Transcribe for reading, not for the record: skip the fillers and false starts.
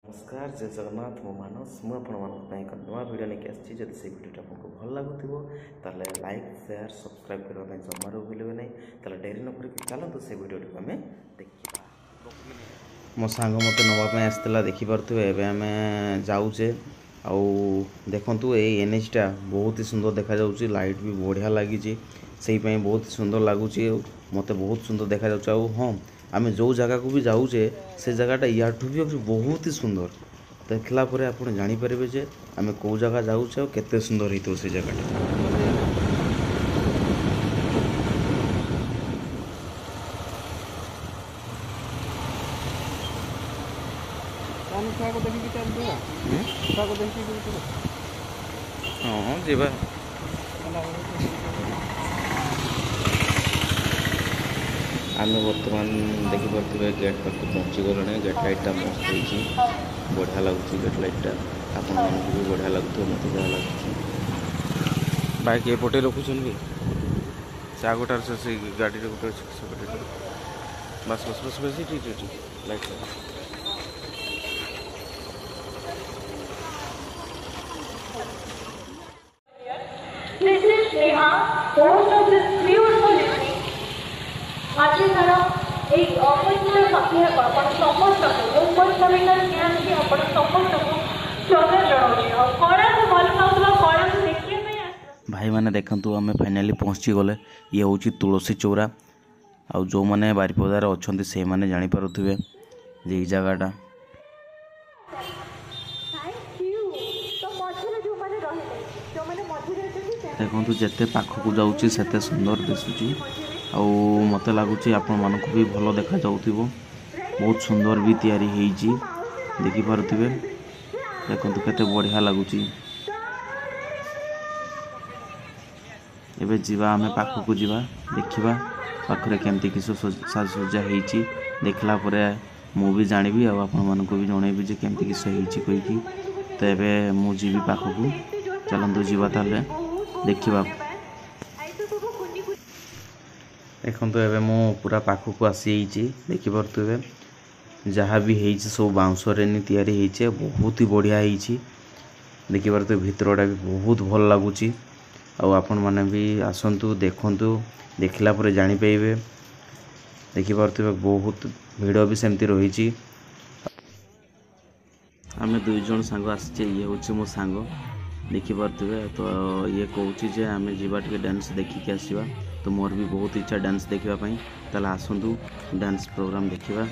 नमस्कार जय जगन्नाथ मो मानस मुझे एक नुआ भिडियो नहीं आसी जब से भिडियो आपको भल लगुव ताले लाइक शेयर सब्सक्राइब करने जमार भूलें नहीं ताले डेरी न कर चलते से भिडियो आम देखा मो सांग मत नापी आसला देखिपे एवं आम जाऊे आउ देखु ये एनएचटा बहुत ही सुंदर देखा जाऊँगी लाइट भी बढ़िया लगी से बहुत ही सुंदर लगुच मत बहुत सुंदर देखा जाऊँ हाँ आम जो जगह को भी जाऊे से जगहटा याठू भी बहुत ही सुंदर देखला परे आप जानीपारे जे आम कौ जगह जाऊे और केते सुंदर होता से जगह हाँ जीवा आम बर्तमान देखिपे गेट पाक पहुँची गले गेट लाइटा मस्त हो बढ़िया लगुच गेट लाइटा आपण भी बढ़िया लगुव मत जहाँ लगुच बाइक एपटे रखुन भी से आगोटार से गाड़ी गोटे बस बस बस बस ठीक light This is Neha, host of this beautiful evening. आज एक अमूल्य सत्य आपण समस्त मुंबई सविता निहाती आपण समस्त स्वागत जनाऊँ और कड़ा को भल पाउला कड़ा को देखिए पे भाई माने देखंतु आमे फाइनली पहुँची गले ये हूँ तुलसी चौरा आ जो मैंने बारिपदार अच्छा से मैंने जानीपे जे जगहटा देखो जिते पाखक जाऊँगी सेते सुंदर दिशुची आ मत लगुच आपण मानक भी भल देखा जाउथिबो बहुत सुंदर भी तैयारी होईची देखि पारुथिबे देखंतु केते बढ़िया लगुची एबे जीवा आमे पाखक जीवा देखिबा पाखरे केमती किस साजसज्जा होईची देखला परे मु भी जानिबी आ आपण मानक भी जणेबी जे केमती किस होईची कहिकी तो एबे मु जीवी पाखक चलंतु जीवा ताले देखिबा देखो एवं मु पूरा पाखक आसी देखिपे जहाँ भी हो सब बाउंसरे या बहुत ही बढ़िया देखिपे भितरटा भी बहुत भल लगुच आपण मैंने भी आसतु देखु देखला जानीपारे देखिपे बहुत भिड़ भी सेमती रही आम दुई जन सांग आसी ये हूँ मो सांग देखिपे तो ये कहूँ जे आम जीवा टे डांस देखिक आसवा तो मोर भी बहुत इच्छा डांस देखापी ताला आसतु डांस प्रोग्राम देखा।